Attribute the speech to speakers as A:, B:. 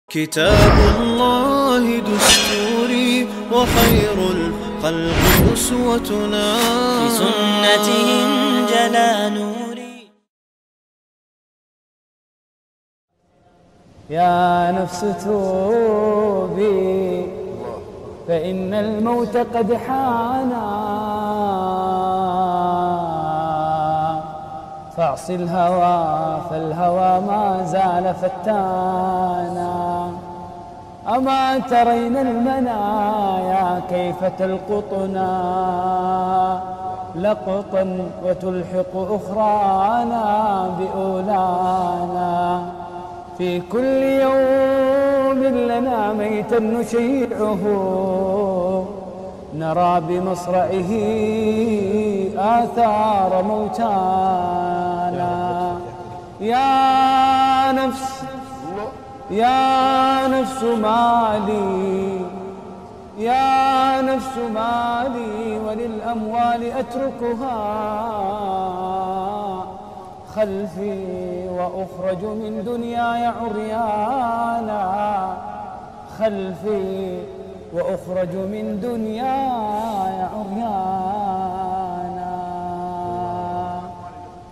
A: كتاب الله دستوري وخير الخلق أسوتنا،
B: في سنته انجلى نوري.
C: يا نفس توبي فإن الموت قد حانا، فاعص الهوى فالهوى ما زال فتانا. أما ترين المنايا كيف تلقطنا لقطا وتلحق أخرانا بأولانا. في كل يوم لنا ميتا نشيعه، نرى بمصرعه آثار موتانا. يا نفس مالي، يا نفس مالي وللأموال أتركها خلفي وأخرج من دنياي عريانا. خلفي وأخرج من دنياي عريانا.